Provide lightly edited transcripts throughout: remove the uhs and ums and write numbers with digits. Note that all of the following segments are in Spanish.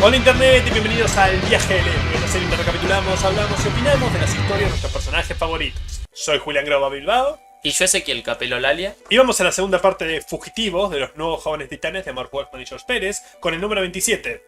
Hola Internet y bienvenidos al Viaje del Héroe, la serie donde recapitulamos, hablamos y opinamos de las historias de nuestros personajes favoritos. Soy Julián Groba Bilbao. Y yo Ezequiel Capelo Lalia. Y vamos a la segunda parte de Fugitivos, de los nuevos jóvenes titanes de Mark Wolfman y George Pérez, con el número 27,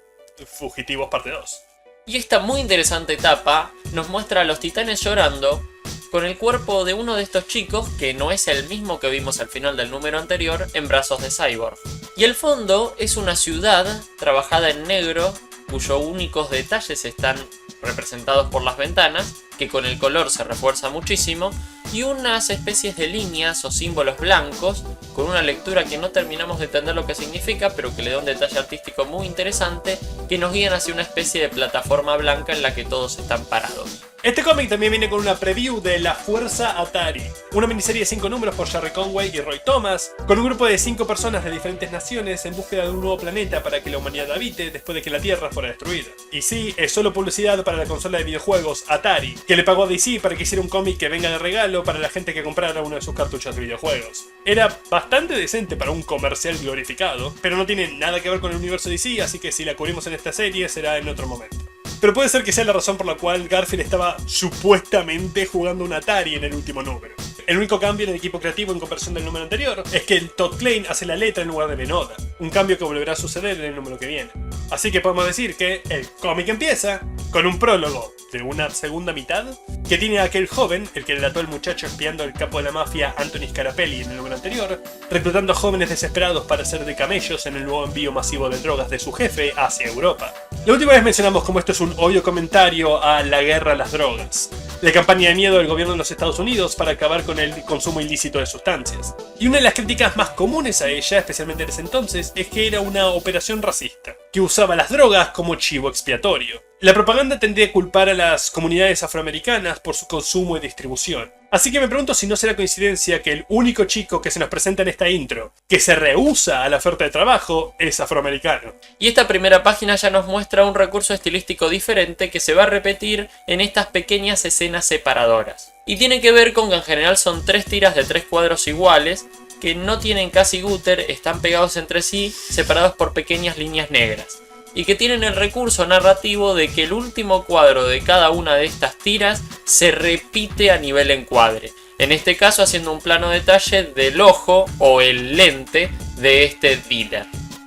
Fugitivos parte 2. Y esta muy interesante etapa nos muestra a los titanes llorando con el cuerpo de uno de estos chicos, que no es el mismo que vimos al final del número anterior, en brazos de Cyborg. Y el fondo es una ciudad trabajada en negro, cuyos únicos detalles están representados por las ventanas, que con el color se refuerza muchísimo, y unas especies de líneas o símbolos blancos, con una lectura que no terminamos de entender lo que significa, pero que le da un detalle artístico muy interesante, que nos guían hacia una especie de plataforma blanca en la que todos están parados. Este cómic también viene con una preview de La Fuerza Atari, una miniserie de 5 números por Jerry Conway y Roy Thomas, con un grupo de 5 personas de diferentes naciones en búsqueda de un nuevo planeta para que la humanidad habite después de que la Tierra fuera destruida. Y sí, es solo publicidad para la consola de videojuegos Atari, que le pagó a DC para que hiciera un cómic que venga de regalo para la gente que comprara uno de sus cartuchos de videojuegos. Era bastante decente para un comercial glorificado, pero no tiene nada que ver con el universo DC, así que si la cubrimos en esta serie será en otro momento. Pero puede ser que sea la razón por la cual Garfield estaba supuestamente jugando un Atari en el último número. El único cambio en el equipo creativo en comparación del número anterior es que el Todd Klein hace la letra en lugar de Benoda, un cambio que volverá a suceder en el número que viene. Así que podemos decir que el cómic empieza con un prólogo de una segunda mitad que tiene a aquel joven, el que delató al muchacho espiando al capo de la mafia Anthony Scarapelli en el número anterior, reclutando a jóvenes desesperados para ser de camellos en el nuevo envío masivo de drogas de su jefe hacia Europa. La última vez mencionamos cómo esto es un obvio comentario a la guerra a las drogas, la campaña de miedo del gobierno de los Estados Unidos para acabar con el consumo ilícito de sustancias. Y una de las críticas más comunes a ella, especialmente en ese entonces, es que era una operación racista, que usaba las drogas como chivo expiatorio. La propaganda tendría a culpar a las comunidades afroamericanas por su consumo y distribución. Así que me pregunto si no será coincidencia que el único chico que se nos presenta en esta intro, que se rehúsa a la oferta de trabajo, es afroamericano. Y esta primera página ya nos muestra un recurso estilístico diferente que se va a repetir en estas pequeñas escenas separadoras. Y tiene que ver con que en general son 3 tiras de 3 cuadros iguales, que no tienen casi gutter, están pegados entre sí, separados por pequeñas líneas negras. Y que tienen el recurso narrativo de que el último cuadro de cada una de estas tiras se repite a nivel encuadre. En este caso haciendo un plano detalle del ojo o el lente de este dealer.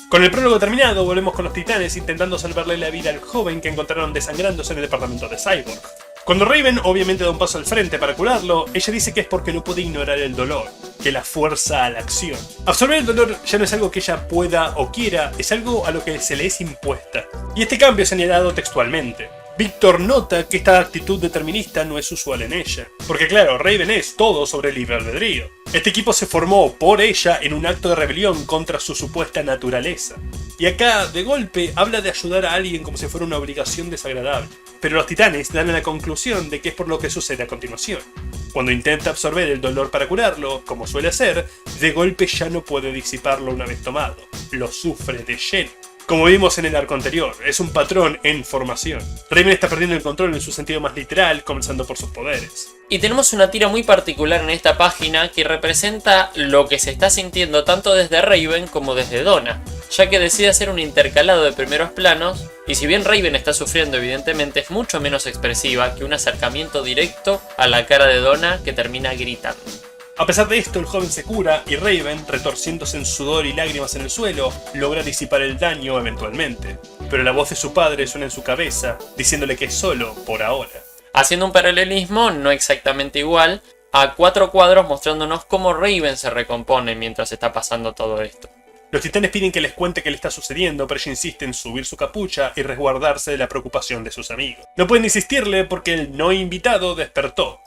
Con el prólogo terminado, volvemos con los titanes intentando salvarle la vida al joven que encontraron desangrándose en el departamento de Cyborg. Cuando Raven obviamente da un paso al frente para curarlo, ella dice que es porque no puede ignorar el dolor, que la fuerza a la acción. Absorber el dolor ya no es algo que ella pueda o quiera, es algo a lo que se le es impuesta. Y este cambio es señalado textualmente. Victor nota que esta actitud determinista no es usual en ella, porque claro, Raven es todo sobre el libre albedrío. Este equipo se formó por ella en un acto de rebelión contra su supuesta naturaleza. Y acá, de golpe, habla de ayudar a alguien como si fuera una obligación desagradable. Pero los titanes dan a la conclusión de que es por lo que sucede a continuación. Cuando intenta absorber el dolor para curarlo, como suele hacer, de golpe ya no puede disiparlo una vez tomado. Lo sufre de lleno. Como vimos en el arco anterior, es un patrón en formación. Raven está perdiendo el control en su sentido más literal, comenzando por sus poderes. Y tenemos una tira muy particular en esta página que representa lo que se está sintiendo tanto desde Raven como desde Donna, ya que decide hacer un intercalado de primeros planos, y si bien Raven está sufriendo evidentemente es mucho menos expresiva que un acercamiento directo a la cara de Donna que termina gritando. A pesar de esto, el joven se cura y Raven, retorciéndose en sudor y lágrimas en el suelo, logra disipar el daño eventualmente. Pero la voz de su padre suena en su cabeza, diciéndole que es solo por ahora. Haciendo un paralelismo no exactamente igual a 4 cuadros mostrándonos cómo Raven se recompone mientras está pasando todo esto. Los titanes piden que les cuente qué le está sucediendo, pero ella insiste en subir su capucha y resguardarse de la preocupación de sus amigos. No pueden insistirle porque el no invitado despertó.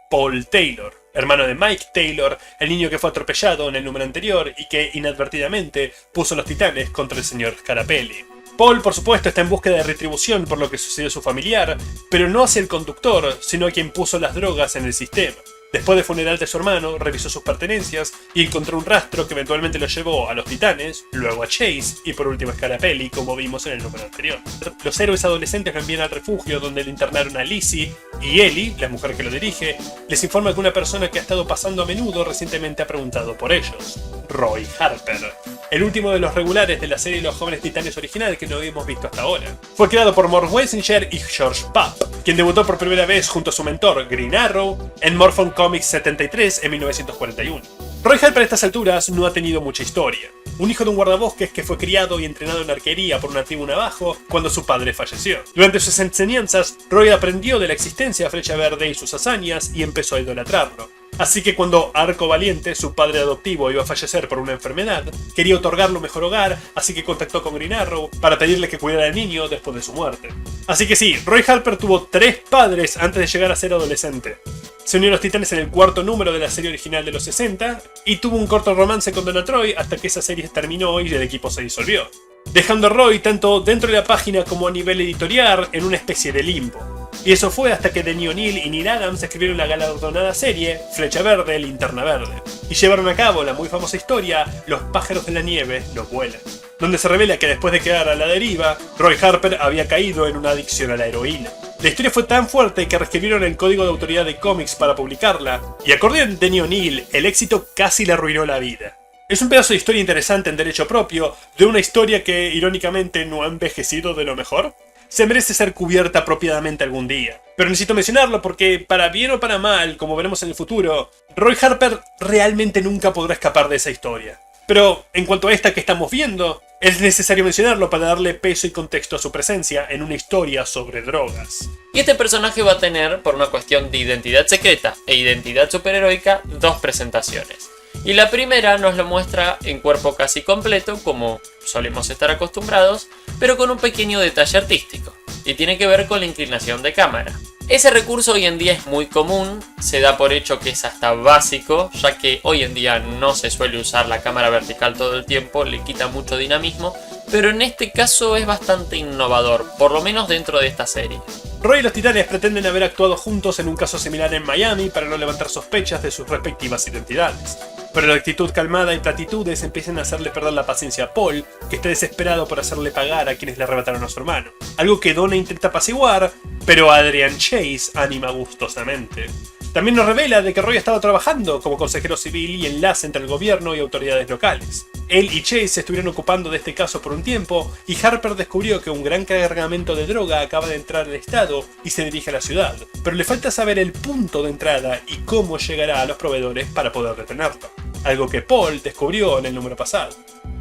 Paul Taylor, hermano de Mike Taylor, el niño que fue atropellado en el número anterior y que inadvertidamente puso a los titanes contra el señor Scarapelli. Paul, por supuesto, está en búsqueda de retribución por lo que sucedió a su familiar, pero no hacia el conductor, sino a quien puso las drogas en el sistema. Después del funeral de su hermano, revisó sus pertenencias y encontró un rastro que eventualmente lo llevó a los titanes, luego a Chase y por último a Scarapelli, como vimos en el número anterior. Los héroes adolescentes lo envían al refugio donde le internaron a Lizzie y Ellie, la mujer que lo dirige, les informa que una persona que ha estado pasando a menudo recientemente ha preguntado por ellos, Roy Harper. el último de los regulares de la serie de los Jóvenes Titanes original que no habíamos visto hasta ahora. Fue creado por Mort Weisinger y George Papp, quien debutó por primera vez junto a su mentor Green Arrow en Morphin Comics 73 en 1941. Roy Harper a estas alturas no ha tenido mucha historia. Un hijo de un guardabosques que fue criado y entrenado en arquería por una tribu navajo cuando su padre falleció. Durante sus enseñanzas, Roy aprendió de la existencia de Flecha Verde y sus hazañas y empezó a idolatrarlo. Así que cuando Arco Valiente, su padre adoptivo, iba a fallecer por una enfermedad, quería otorgarle un mejor hogar, así que contactó con Green Arrow para pedirle que cuidara al niño después de su muerte. Así que sí, Roy Harper tuvo 3 padres antes de llegar a ser adolescente. Se unió a los Titanes en el 4º número de la serie original de los 60 y tuvo un corto romance con Donna Troy hasta que esa serie terminó y el equipo se disolvió, dejando a Roy tanto dentro de la página como a nivel editorial en una especie de limbo. Y eso fue hasta que Denny O'Neil y Neil Adams escribieron la galardonada serie Flecha Verde, Linterna Verde, y llevaron a cabo la muy famosa historia Los pájaros de la nieve no vuelan, donde se revela que después de quedar a la deriva, Roy Harper había caído en una adicción a la heroína. La historia fue tan fuerte que reescribieron el código de autoridad de cómics para publicarla, y acorde a Denny O'Neil, el éxito casi le arruinó la vida. Es un pedazo de historia interesante en derecho propio, de una historia que, irónicamente, no ha envejecido de lo mejor. Se merece ser cubierta apropiadamente algún día. Pero necesito mencionarlo porque, para bien o para mal, como veremos en el futuro, Roy Harper realmente nunca podrá escapar de esa historia. Pero, en cuanto a esta que estamos viendo, es necesario mencionarlo para darle peso y contexto a su presencia en una historia sobre drogas. Y este personaje va a tener, por una cuestión de identidad secreta e identidad superheroica, 2 presentaciones. Y la primera nos lo muestra en cuerpo casi completo, como solemos estar acostumbrados, pero con un pequeño detalle artístico, y tiene que ver con la inclinación de cámara. Ese recurso hoy en día es muy común, se da por hecho que es hasta básico, ya que hoy en día no se suele usar la cámara vertical todo el tiempo, le quita mucho dinamismo, pero en este caso es bastante innovador, por lo menos dentro de esta serie. Roy y los Titanes pretenden haber actuado juntos en un caso similar en Miami para no levantar sospechas de sus respectivas identidades. Pero la actitud calmada y platitudes empiezan a hacerle perder la paciencia a Paul, que está desesperado por hacerle pagar a quienes le arrebataron a su hermano. Algo que Donna intenta apaciguar, pero Adrian Chase anima gustosamente. También nos revela de que Roy estaba trabajando como consejero civil y enlace entre el gobierno y autoridades locales. Él y Chase se estuvieron ocupando de este caso por un tiempo y Harper descubrió que un gran cargamento de droga acaba de entrar al estado y se dirige a la ciudad, pero le falta saber el punto de entrada y cómo llegará a los proveedores para poder detenerlo, algo que Paul descubrió en el número pasado.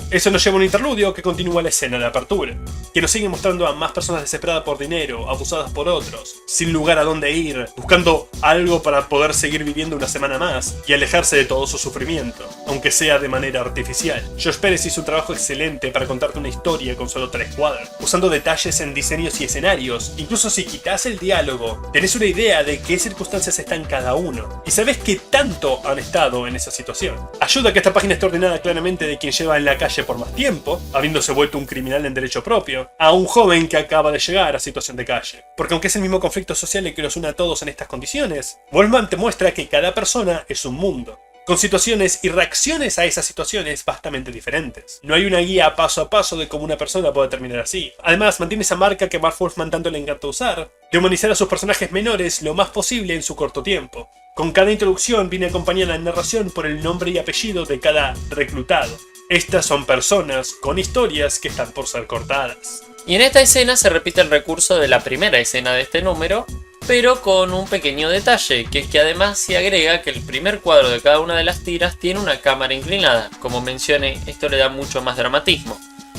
Eso nos lleva a un interludio que continúa la escena de apertura, que nos sigue mostrando a más personas desesperadas por dinero, abusadas por otros, sin lugar a dónde ir, buscando algo para poder seguir viviendo una semana más y alejarse de todo su sufrimiento, aunque sea de manera artificial. Josh Pérez hizo un trabajo excelente para contarte una historia con solo 3 cuadros, usando detalles en diseños y escenarios. Incluso si quitas el diálogo, tenés una idea de qué circunstancias están cada uno, y sabés qué tanto han estado en esa situación. Ayuda a que esta página esté ordenada claramente de quien lleva en la calle por más tiempo, habiéndose vuelto un criminal en derecho propio, a un joven que acaba de llegar a situación de calle. Porque aunque es el mismo conflicto social el que los une a todos en estas condiciones, Wolfman te muestra que cada persona es un mundo, con situaciones y reacciones a esas situaciones bastante diferentes. No hay una guía paso a paso de cómo una persona puede terminar así. Además, mantiene esa marca que Marv Wolfman tanto le encanta usar, de humanizar a sus personajes menores lo más posible en su corto tiempo. Con cada introducción viene acompañada la narración por el nombre y apellido de cada reclutado. Estas son personas con historias que están por ser cortadas. Y en esta escena se repite el recurso de la primera escena de este número, pero con un pequeño detalle, que es que además se agrega que el primer cuadro de cada una de las tiras tiene una cámara inclinada. Como mencioné, esto le da mucho más dramatismo.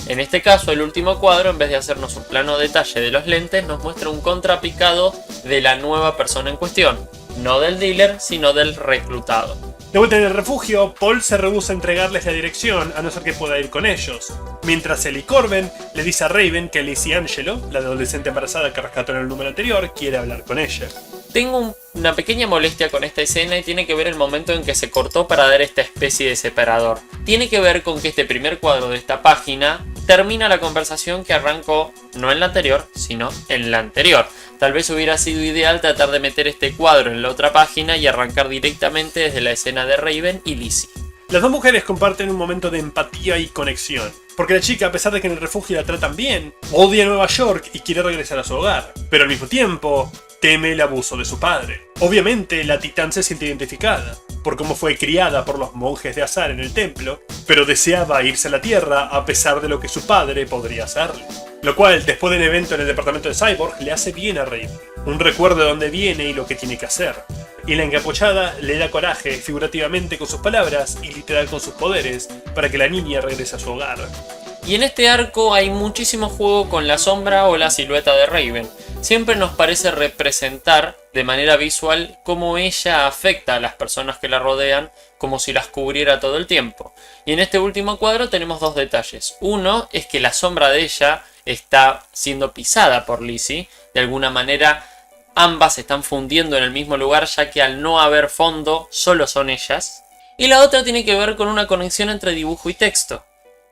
En este caso, el último cuadro, en vez de hacernos un plano detalle de los lentes, nos muestra un contrapicado de la nueva persona en cuestión. No del dealer, sino del reclutado. De vuelta en el refugio, Paul se rehúsa a entregarles la dirección a no ser que pueda ir con ellos, mientras él y Corbin le dice a Raven que Lizzie Angelo, la adolescente embarazada que rescató en el número anterior, quiere hablar con ella. Tengo una pequeña molestia con esta escena y tiene que ver el momento en que se cortó para dar esta especie de separador. Tiene que ver con que este primer cuadro de esta página termina la conversación que arrancó no en la anterior, sino en la anterior. Tal vez hubiera sido ideal tratar de meter este cuadro en la otra página y arrancar directamente desde la escena de Raven y Lizzie. Las dos mujeres comparten un momento de empatía y conexión, porque la chica, a pesar de que en el refugio la tratan bien, odia Nueva York y quiere regresar a su hogar, pero al mismo tiempo teme el abuso de su padre. Obviamente, la Titán se siente identificada. por cómo fue criada por los monjes de Azar en el templo, pero deseaba irse a la Tierra a pesar de lo que su padre podría hacerle. Lo cual, después del evento en el departamento de Cyborg, le hace bien a Raven. Un recuerdo de dónde viene y lo que tiene que hacer. Y la encapuchada le da coraje, figurativamente con sus palabras y literal con sus poderes, para que la niña regrese a su hogar. Y en este arco hay muchísimo juego con la sombra o la silueta de Raven. Siempre nos parece representar de manera visual cómo ella afecta a las personas que la rodean, como si las cubriera todo el tiempo. Y en este último cuadro tenemos dos detalles. Uno es que la sombra de ella está siendo pisada por Lizzie. De alguna manera ambas se están fundiendo en el mismo lugar, ya que al no haber fondo solo son ellas. Y la otra tiene que ver con una conexión entre dibujo y texto.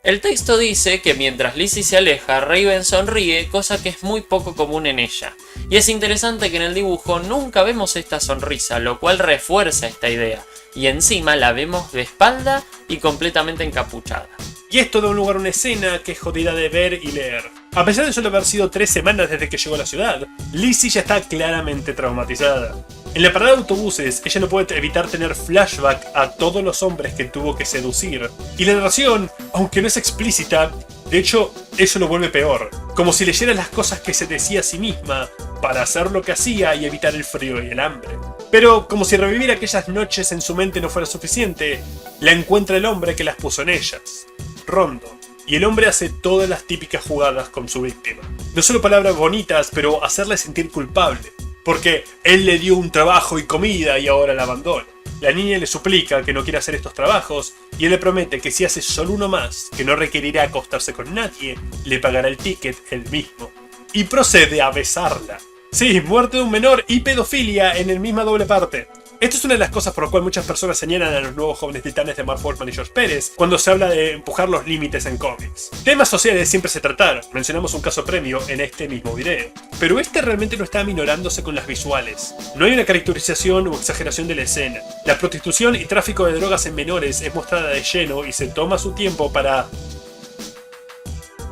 El texto dice que mientras Lizzie se aleja, Raven sonríe, cosa que es muy poco común en ella. Y es interesante que en el dibujo nunca vemos esta sonrisa, lo cual refuerza esta idea. Y encima la vemos de espalda y completamente encapuchada. Y esto da un lugar a una escena que es jodida de ver y leer. A pesar de solo haber sido 3 semanas desde que llegó a la ciudad, Lizzie ya está claramente traumatizada. En la parada de autobuses, ella no puede evitar tener flashback a todos los hombres que tuvo que seducir. Y la narración, aunque no es explícita, de hecho, eso lo vuelve peor. Como si leyera las cosas que se decía a sí misma para hacer lo que hacía y evitar el frío y el hambre. Pero, como si revivir aquellas noches en su mente no fuera suficiente, la encuentra el hombre que las puso en ellas, Rondo. Y el hombre hace todas las típicas jugadas con su víctima. No solo palabras bonitas, pero hacerle sentir culpable. Porque él le dio un trabajo y comida y ahora la abandona. La niña le suplica que no quiera hacer estos trabajos y él le promete que si hace solo uno más, que no requerirá acostarse con nadie, le pagará el ticket él mismo. Y procede a besarla. Sí, muerte de un menor y pedofilia en el misma doble parte. Esto es una de las cosas por las cuales muchas personas señalan a los nuevos Jóvenes Titanes de Mark Wolfman y George Pérez cuando se habla de empujar los límites en cómics. Temas sociales siempre se trataron, mencionamos un caso previo en este mismo video. Pero este realmente no está aminorándose con las visuales. No hay una caracterización o exageración de la escena. La prostitución y tráfico de drogas en menores es mostrada de lleno y se toma su tiempo para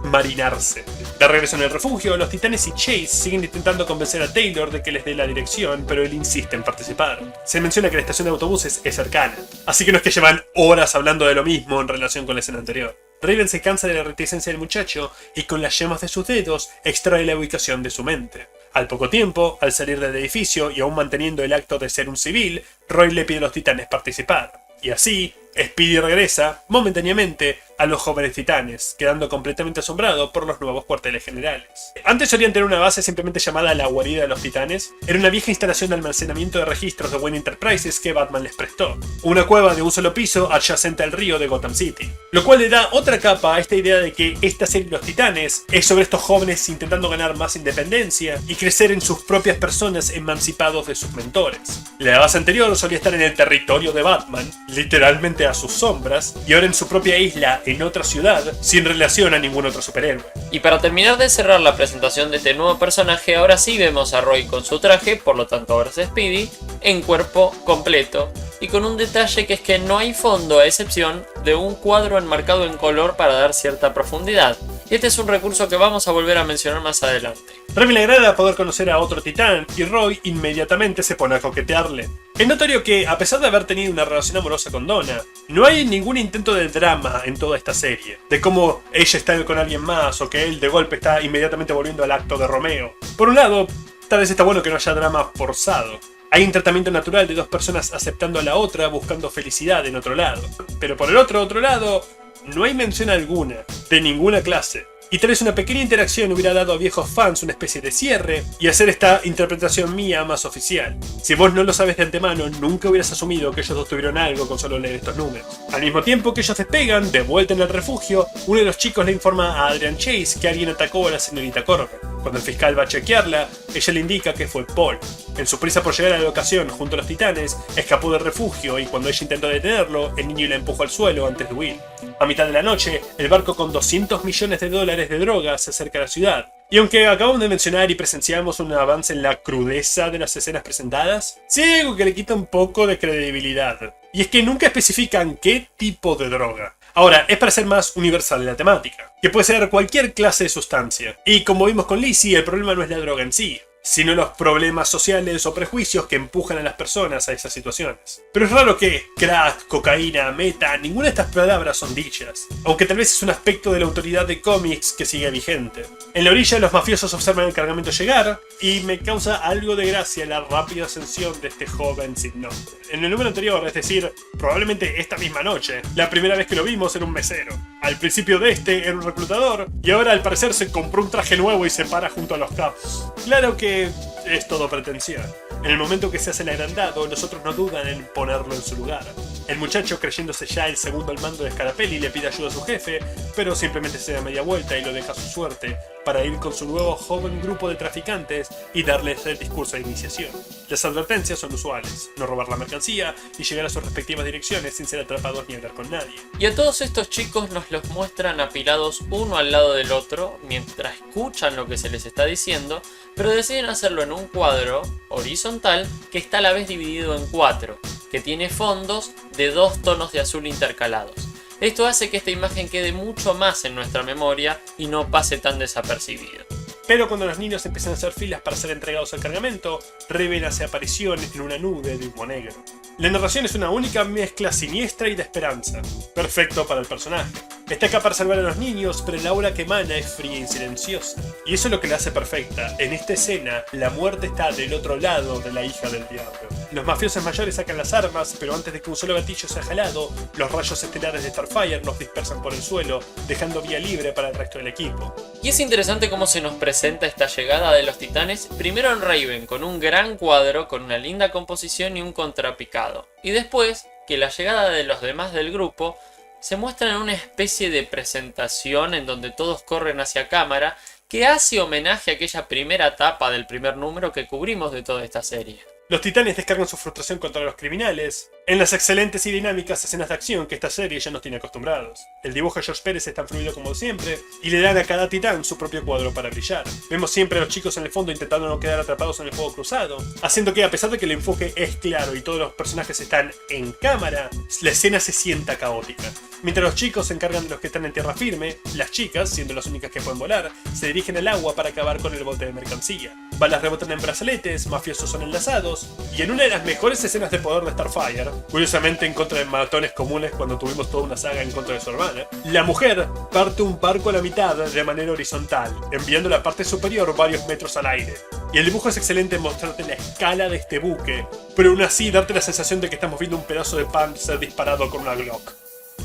marinarse. De regreso en el refugio, los Titanes y Chase siguen intentando convencer a Taylor de que les dé la dirección, pero él insiste en participar. Se menciona que la estación de autobuses es cercana, así que no es que llevan horas hablando de lo mismo en relación con la escena anterior. Raven se cansa de la reticencia del muchacho y con las yemas de sus dedos extrae la ubicación de su mente. Al poco tiempo, al salir del edificio y aún manteniendo el acto de ser un civil, Roy le pide a los Titanes participar. Y así, Speedy regresa, momentáneamente, a los Jóvenes Titanes, quedando completamente asombrado por los nuevos cuarteles generales. Antes solían tener una base simplemente llamada la Guarida de los Titanes. Era una vieja instalación de almacenamiento de registros de Wayne Enterprises que Batman les prestó. Una cueva de un solo piso adyacente al río de Gotham City. Lo cual le da otra capa a esta idea de que esta serie Los Titanes es sobre estos jóvenes intentando ganar más independencia y crecer en sus propias personas emancipados de sus mentores. La base anterior solía estar en el territorio de Batman, literalmente a sus sombras, y ahora en su propia isla, en otra ciudad, sin relación a ningún otro superhéroe. Y para terminar de cerrar la presentación de este nuevo personaje, ahora sí vemos a Roy con su traje, por lo tanto ahora es Speedy, en cuerpo completo, y con un detalle que es que no hay fondo a excepción de un cuadro enmarcado en color para dar cierta profundidad. Y este es un recurso que vamos a volver a mencionar más adelante. Raven le agrada poder conocer a otro titán y Roy inmediatamente se pone a coquetearle. Es notorio que, a pesar de haber tenido una relación amorosa con Donna, no hay ningún intento de drama en toda esta serie. De cómo ella está con alguien más o que él de golpe está inmediatamente volviendo al acto de Romeo. Por un lado, tal vez está bueno que no haya drama forzado. Hay un tratamiento natural de dos personas aceptando a la otra buscando felicidad en otro lado. Pero por el otro lado, no hay mención alguna, de ninguna clase. Y tal vez una pequeña interacción hubiera dado a viejos fans una especie de cierre y hacer esta interpretación mía más oficial. Si vos no lo sabes de antemano, nunca hubieras asumido que ellos dos tuvieron algo con solo leer estos números. Al mismo tiempo que ellos despegan, de vuelta en el refugio, uno de los chicos le informa a Adrian Chase que alguien atacó a la señorita Corbett. Cuando el fiscal va a chequearla, ella le indica que fue Paul. En su prisa por llegar a la locación junto a los titanes, escapó del refugio y cuando ella intentó detenerlo, el niño la empujó al suelo antes de huir. A mitad de la noche, el barco con $200 millones de drogas se acerca a la ciudad. Y aunque acabamos de mencionar y presenciamos un avance en la crudeza de las escenas presentadas, sí hay algo que le quita un poco de credibilidad. Y es que nunca especifican qué tipo de droga. Ahora, es para ser más universal la temática, que puede ser cualquier clase de sustancia. Y como vimos con Lizzie, el problema no es la droga en sí, sino los problemas sociales o prejuicios que empujan a las personas a esas situaciones. Pero es raro que crack, cocaína, meta, ninguna de estas palabras son dichas, aunque tal vez es un aspecto de la autoridad de cómics que sigue vigente. En la orilla los mafiosos observan el cargamento llegar, y me causa algo de gracia la rápida ascensión de este joven sin nombre. En el número anterior, es decir, probablemente esta misma noche, la primera vez que lo vimos era un mesero. Al principio de este era un reclutador, y ahora al parecer se compró un traje nuevo y se para junto a los capos. Claro que es todo pretensión. En el momento que se hace el agrandado, los otros no dudan en ponerlo en su lugar. El muchacho, creyéndose ya el segundo al mando de Scarapelli, le pide ayuda a su jefe, pero simplemente se da media vuelta y lo deja a su suerte para ir con su nuevo joven grupo de traficantes y darles el discurso de iniciación. Las advertencias son usuales: no robar la mercancía y llegar a sus respectivas direcciones sin ser atrapados ni hablar con nadie. Y a todos estos chicos nos los muestran apilados uno al lado del otro mientras escuchan lo que se les está diciendo, pero deciden hacerlo en un cuadro horizontal que está a la vez dividido en 4, que tiene fondos de 2 tonos de azul intercalados. Esto hace que esta imagen quede mucho más en nuestra memoria y no pase tan desapercibida. Pero cuando los niños empiezan a hacer filas para ser entregados al cargamento, revela su aparición en una nube de humo negro. La narración es una única mezcla siniestra y de esperanza, perfecto para el personaje. Está acá para salvar a los niños, pero el aura que emana es fría y silenciosa. Y eso es lo que la hace perfecta. En esta escena, la muerte está del otro lado de la hija del diablo. Los mafiosos mayores sacan las armas, pero antes de que un solo gatillo sea jalado, los rayos estelares de Starfire nos dispersan por el suelo, dejando vía libre para el resto del equipo. Y es interesante cómo se nos presenta esta llegada de los titanes, primero en Raven con un gran cuadro, con una linda composición y un contrapicado. Y después, que la llegada de los demás del grupo se muestra en una especie de presentación en donde todos corren hacia cámara, que hace homenaje a aquella primera etapa del primer número que cubrimos de toda esta serie. Los titanes descargan su frustración contra los criminales en las excelentes y dinámicas escenas de acción que esta serie ya nos tiene acostumbrados. El dibujo de George Pérez es tan fluido como siempre, y le dan a cada titán su propio cuadro para brillar. Vemos siempre a los chicos en el fondo intentando no quedar atrapados en el fuego cruzado, haciendo que, a pesar de que el enfoque es claro y todos los personajes están en cámara, la escena se sienta caótica. Mientras los chicos se encargan de los que están en tierra firme, las chicas, siendo las únicas que pueden volar, se dirigen al agua para acabar con el bote de mercancía. Balas rebotan en brazaletes, mafiosos son enlazados, y en una de las mejores escenas de poder de Starfire, curiosamente en contra de matones comunes cuando tuvimos toda una saga en contra de su hermana, la mujer parte un barco a la mitad de manera horizontal, enviando la parte superior varios metros al aire. Y el dibujo es excelente en mostrarte la escala de este buque, pero aún así darte la sensación de que estamos viendo un pedazo de pan ser disparado con una Glock.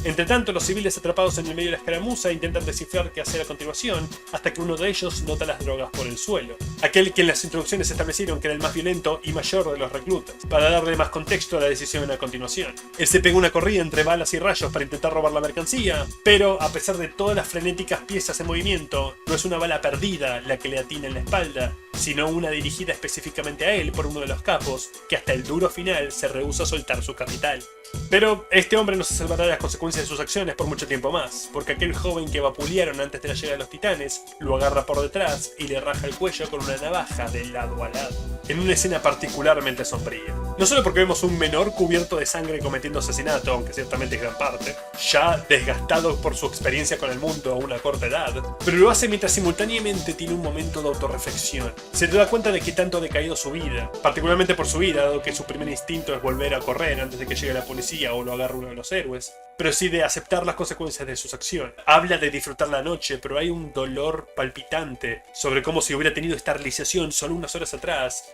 Entre tanto, los civiles atrapados en el medio de la escaramuza intentan descifrar qué hacer a continuación, hasta que uno de ellos nota las drogas por el suelo. Aquel que en las introducciones establecieron que era el más violento y mayor de los reclutas, para darle más contexto a la decisión a continuación. Él se pega una corrida entre balas y rayos para intentar robar la mercancía, pero a pesar de todas las frenéticas piezas en movimiento, no es una bala perdida la que le atina en la espalda, sino una dirigida específicamente a él por uno de los capos, que hasta el duro final se rehúsa a soltar su capital. Pero este hombre no se salvará de las consecuencias de sus acciones por mucho tiempo más, porque aquel joven que vapulearon antes de la llegada de los titanes lo agarra por detrás y le raja el cuello con una navaja de lado a lado, en una escena particularmente sombría. No solo porque vemos un menor cubierto de sangre cometiendo asesinato, aunque ciertamente es gran parte, ya desgastado por su experiencia con el mundo a una corta edad, pero lo hace mientras simultáneamente tiene un momento de autorreflexión. Se da cuenta de que tanto ha decaído su vida, particularmente por su vida, dado que su primer instinto es volver a correr antes de que llegue la policía o lo agarre uno de los héroes, pero sí de aceptar las consecuencias de sus acciones. Habla de disfrutar la noche, pero hay un dolor palpitante sobre cómo si hubiera tenido esta realización solo unas horas atrás,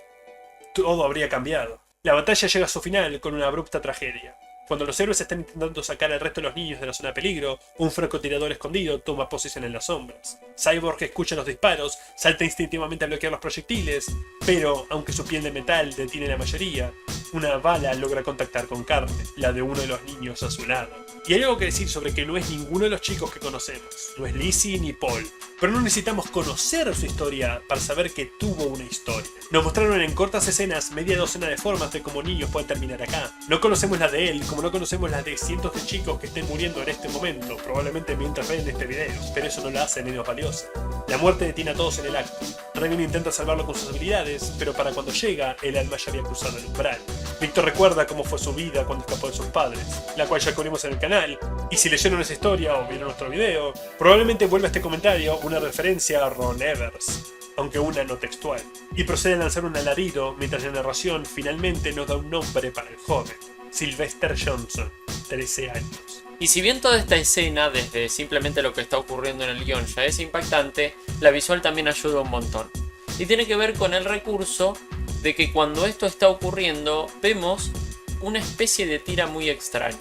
todo habría cambiado. La batalla llega a su final con una abrupta tragedia. Cuando los héroes están intentando sacar al resto de los niños de la zona de peligro, un francotirador escondido toma posición en las sombras. Cyborg escucha los disparos, salta instintivamente a bloquear los proyectiles, pero, aunque su piel de metal detiene la mayoría, una bala logra contactar con carne, la de uno de los niños a su lado. Y hay algo que decir sobre que no es ninguno de los chicos que conocemos, no es Lizzie ni Paul, pero no necesitamos conocer su historia para saber que tuvo una historia. Nos mostraron en cortas escenas media docena de formas de cómo niños pueden terminar acá. No conocemos la de él, como no conocemos las de cientos de chicos que estén muriendo en este momento, probablemente mientras ven este video, pero eso no la hace menos valiosa. La muerte detiene a todos en el acto. Raven intenta salvarlo con sus habilidades, pero para cuando llega, el alma ya había cruzado el umbral. Víctor recuerda cómo fue su vida cuando escapó de sus padres, la cual ya cubrimos en el canal, y si leyeron esa historia o vieron nuestro video, probablemente vuelva a este comentario una referencia a Ron Evers, aunque una no textual, y procede a lanzar un alarido mientras la narración finalmente nos da un nombre para el joven, Sylvester Johnson, 13 años. Y si bien toda esta escena, desde simplemente lo que está ocurriendo en el guión, ya es impactante, la visual también ayuda un montón. Y tiene que ver con el recurso de que cuando esto está ocurriendo, vemos una especie de tira muy extraña,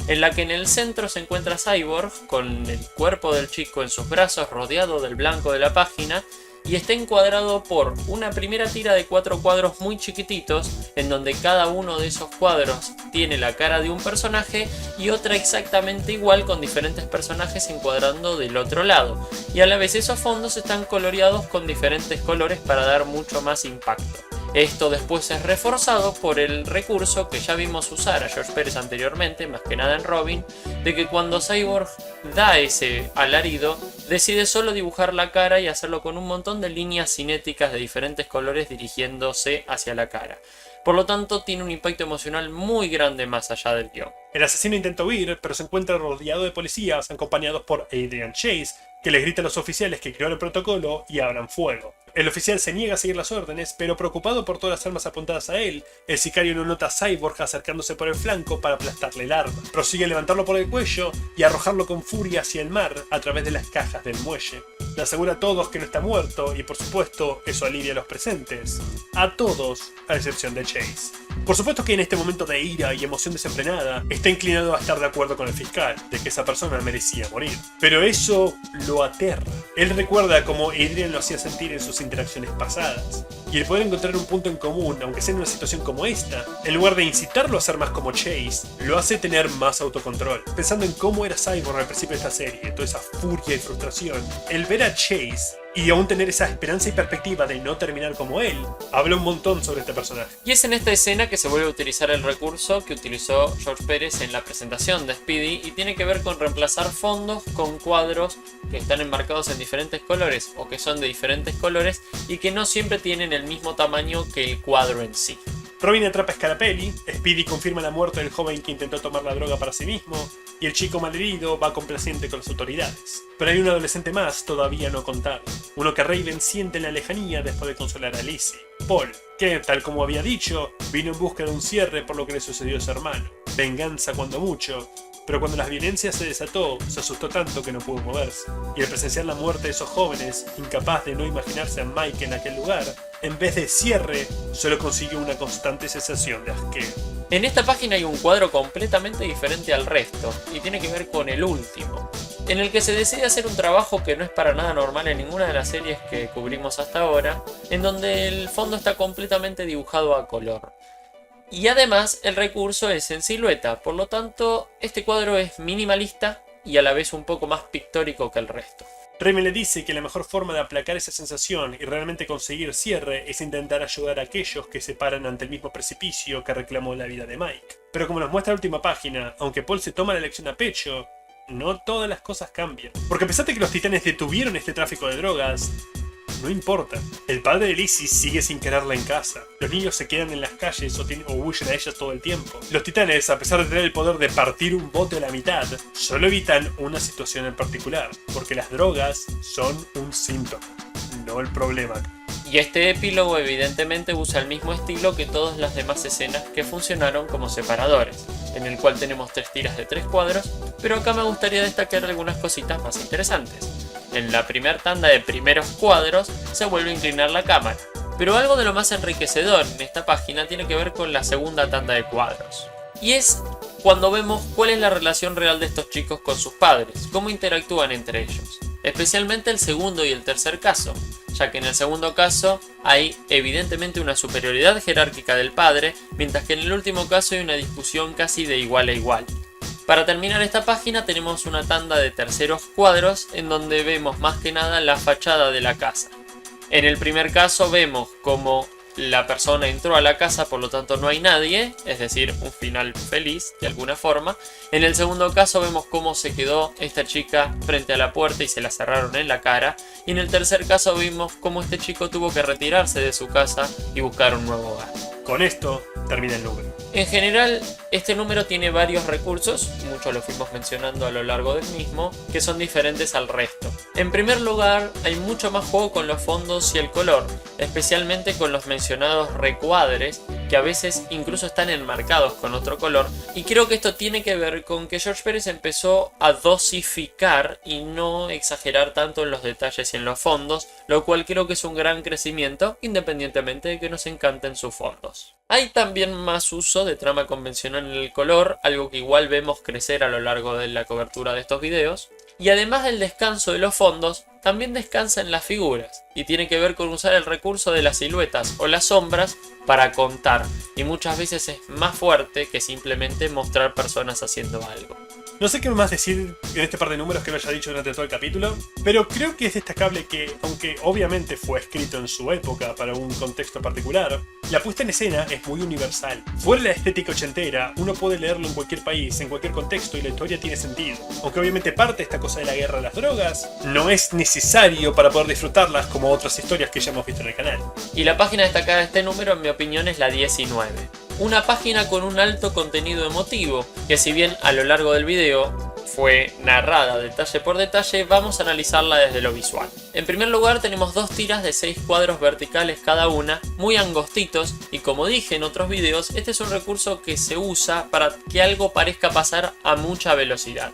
en la que en el centro se encuentra Cyborg, con el cuerpo del chico en sus brazos, rodeado del blanco de la página, y está encuadrado por una primera tira de 4 cuadros muy chiquititos, en donde cada uno de esos cuadros tiene la cara de un personaje y otra exactamente igual con diferentes personajes encuadrando del otro lado, y a la vez esos fondos están coloreados con diferentes colores para dar mucho más impacto. Esto después es reforzado por el recurso que ya vimos usar a George Pérez anteriormente, más que nada en Robin, de que cuando Cyborg da ese alarido, decide solo dibujar la cara y hacerlo con un montón de líneas cinéticas de diferentes colores dirigiéndose hacia la cara. Por lo tanto, tiene un impacto emocional muy grande más allá del guión. El asesino intenta huir, pero se encuentra rodeado de policías acompañados por Adrian Chase, que les grita a los oficiales que crearon el protocolo y abran fuego. El oficial se niega a seguir las órdenes, pero preocupado por todas las armas apuntadas a él, el sicario no nota a Cyborg acercándose por el flanco para aplastarle el arma. Prosigue a levantarlo por el cuello y arrojarlo con furia hacia el mar a través de las cajas del muelle. Le asegura a todos que no está muerto y por supuesto eso alivia a los presentes. A todos, a excepción de Chase. Por supuesto que en este momento de ira y emoción desenfrenada, está inclinado a estar de acuerdo con el fiscal, de que esa persona merecía morir. Pero eso lo aterra. Él recuerda cómo Adrian lo hacía sentir en sus interacciones pasadas, y el poder encontrar un punto en común, aunque sea en una situación como esta, en lugar de incitarlo a ser más como Chase, lo hace tener más autocontrol. Pensando en cómo era Cyborg al principio de esta serie, toda esa furia y frustración, el ver a Chase y aún tener esa esperanza y perspectiva de no terminar como él, habla un montón sobre este personaje. Y es en esta escena que se vuelve a utilizar el recurso que utilizó George Pérez en la presentación de Speedy, y tiene que ver con reemplazar fondos con cuadros que están enmarcados en diferentes colores o que son de diferentes colores y que no siempre tienen el mismo tamaño que el cuadro en sí. Robin atrapa a Scarapelli, Speedy confirma la muerte del joven que intentó tomar la droga para sí mismo, y el chico malherido va complaciente con las autoridades. Pero hay un adolescente más todavía no contado, uno que Raven siente en la lejanía después de consolar a Lizzie, Paul, que, tal como había dicho, vino en busca de un cierre por lo que le sucedió a su hermano. Venganza cuando mucho, pero cuando la violencia se desató, se asustó tanto que no pudo moverse, y al presenciar la muerte de esos jóvenes, incapaz de no imaginarse a Mike en aquel lugar, en vez de cierre, solo consiguió una constante sensación de asqueo. En esta página hay un cuadro completamente diferente al resto, y tiene que ver con el último, en el que se decide hacer un trabajo que no es para nada normal en ninguna de las series que cubrimos hasta ahora, en donde el fondo está completamente dibujado a color. Y además el recurso es en silueta, por lo tanto este cuadro es minimalista y a la vez un poco más pictórico que el resto. Raven le dice que la mejor forma de aplacar esa sensación y realmente conseguir cierre es intentar ayudar a aquellos que se paran ante el mismo precipicio que reclamó la vida de Mike. Pero como nos muestra la última página, aunque Paul se toma la elección a pecho, no todas las cosas cambian. Porque a pesar de que los titanes detuvieron este tráfico de drogas, no importa. El padre de Lizzie sigue sin quererla en casa. Los niños se quedan en las calles o huyen a ellas todo el tiempo. Los titanes, a pesar de tener el poder de partir un bote a la mitad, solo evitan una situación en particular, porque las drogas son un síntoma, no el problema. Y este epílogo evidentemente usa el mismo estilo que todas las demás escenas que funcionaron como separadores, en el cual tenemos 3 tiras de 3 cuadros, pero acá me gustaría destacar algunas cositas más interesantes. En la primera tanda de primeros cuadros se vuelve a inclinar la cámara, pero algo de lo más enriquecedor en esta página tiene que ver con la segunda tanda de cuadros. Y es cuando vemos cuál es la relación real de estos chicos con sus padres, cómo interactúan entre ellos. Especialmente el segundo y el tercer caso, ya que en el segundo caso hay evidentemente una superioridad jerárquica del padre, mientras que en el último caso hay una discusión casi de igual a igual. Para terminar esta página tenemos una tanda de terceros cuadros en donde vemos más que nada la fachada de la casa. En el primer caso vemos como la persona entró a la casa, por lo tanto no hay nadie, es decir, un final feliz de alguna forma. En el segundo caso vemos cómo se quedó esta chica frente a la puerta y se la cerraron en la cara. Y en el tercer caso vimos cómo este chico tuvo que retirarse de su casa y buscar un nuevo hogar. Con esto termina el número. En general, este número tiene varios recursos, muchos lo fuimos mencionando a lo largo del mismo, que son diferentes al resto. En primer lugar, hay mucho más juego con los fondos y el color, especialmente con los mencionados recuadres, que a veces incluso están enmarcados con otro color, y creo que esto tiene que ver con que George Pérez empezó a dosificar y no exagerar tanto en los detalles y en los fondos, lo cual creo que es un gran crecimiento, independientemente de que nos encanten sus fondos. Hay también más uso de trama convencional en el color, algo que igual vemos crecer a lo largo de la cobertura de estos videos. Y además del descanso de los fondos, también descansa en las figuras, y tiene que ver con usar el recurso de las siluetas o las sombras para contar, y muchas veces es más fuerte que simplemente mostrar personas haciendo algo. No sé qué más decir en este par de números que no haya dicho durante todo el capítulo, pero creo que es destacable que, aunque obviamente fue escrito en su época para un contexto particular, la puesta en escena es muy universal. Fuera de la estética ochentera, uno puede leerlo en cualquier país, en cualquier contexto, y la historia tiene sentido. Aunque obviamente parte esta cosa de la guerra de las drogas, no es necesario para poder disfrutarlas como otras historias que ya hemos visto en el canal. Y la página destacada de este número, en mi opinión, es la 19. Una página con un alto contenido emotivo, que si bien a lo largo del video fue narrada detalle por detalle, vamos a analizarla desde lo visual. En primer lugar tenemos dos tiras de 6 cuadros verticales cada una, muy angostitos, y como dije en otros videos, este es un recurso que se usa para que algo parezca pasar a mucha velocidad.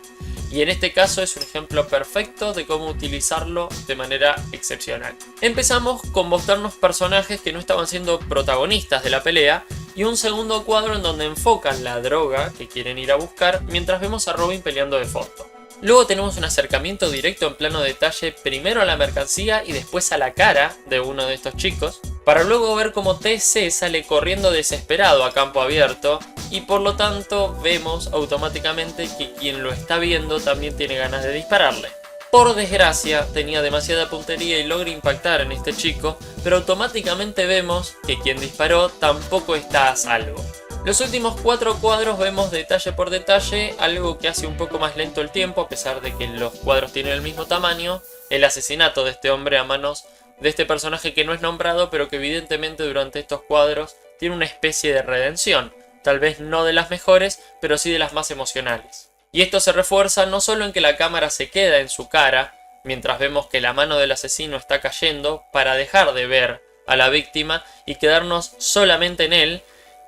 Y en este caso es un ejemplo perfecto de cómo utilizarlo de manera excepcional. Empezamos con mostrarnos personajes que no estaban siendo protagonistas de la pelea, y un segundo cuadro en donde enfocan la droga que quieren ir a buscar mientras vemos a Robin peleando de fondo. Luego tenemos un acercamiento directo en plano detalle primero a la mercancía y después a la cara de uno de estos chicos, para luego ver cómo TC sale corriendo desesperado a campo abierto, y por lo tanto vemos automáticamente que quien lo está viendo también tiene ganas de dispararle. Por desgracia tenía demasiada puntería y logra impactar en este chico, pero automáticamente vemos que quien disparó tampoco está a salvo. Los últimos 4 cuadros vemos detalle por detalle, algo que hace un poco más lento el tiempo a pesar de que los cuadros tienen el mismo tamaño, el asesinato de este hombre a manos de este personaje que no es nombrado, pero que evidentemente durante estos cuadros tiene una especie de redención, tal vez no de las mejores, pero sí de las más emocionales. Y esto se refuerza no solo en que la cámara se queda en su cara, mientras vemos que la mano del asesino está cayendo para dejar de ver a la víctima y quedarnos solamente en él,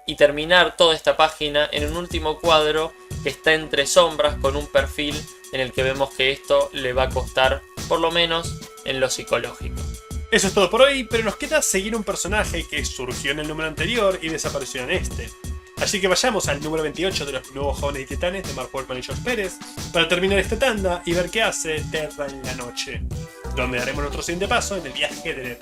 y terminar toda esta página en un último cuadro que está entre sombras con un perfil en el que vemos que esto le va a costar, por lo menos en lo psicológico. Eso es todo por hoy, pero nos queda seguir un personaje que surgió en el número anterior y desapareció en este. Así que vayamos al número 28 de los nuevos jóvenes y titanes de Mark Wolfman y George Pérez para terminar esta tanda y ver qué hace Terra en la noche, donde haremos nuestro siguiente paso en el viaje de Ned.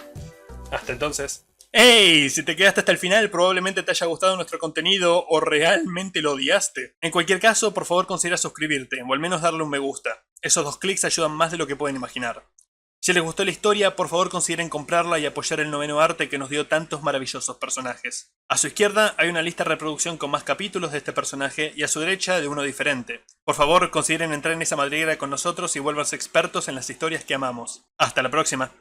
Hasta entonces. ¡Hey! Si te quedaste hasta el final, probablemente te haya gustado nuestro contenido o realmente lo odiaste. En cualquier caso, por favor considera suscribirte o al menos darle un me gusta. Esos 2 clics ayudan más de lo que pueden imaginar. Si les gustó la historia, por favor consideren comprarla y apoyar el noveno arte que nos dio tantos maravillosos personajes. A su izquierda hay una lista de reproducción con más capítulos de este personaje y a su derecha de uno diferente. Por favor consideren entrar en esa madriguera con nosotros y vuélvanse expertos en las historias que amamos. ¡Hasta la próxima!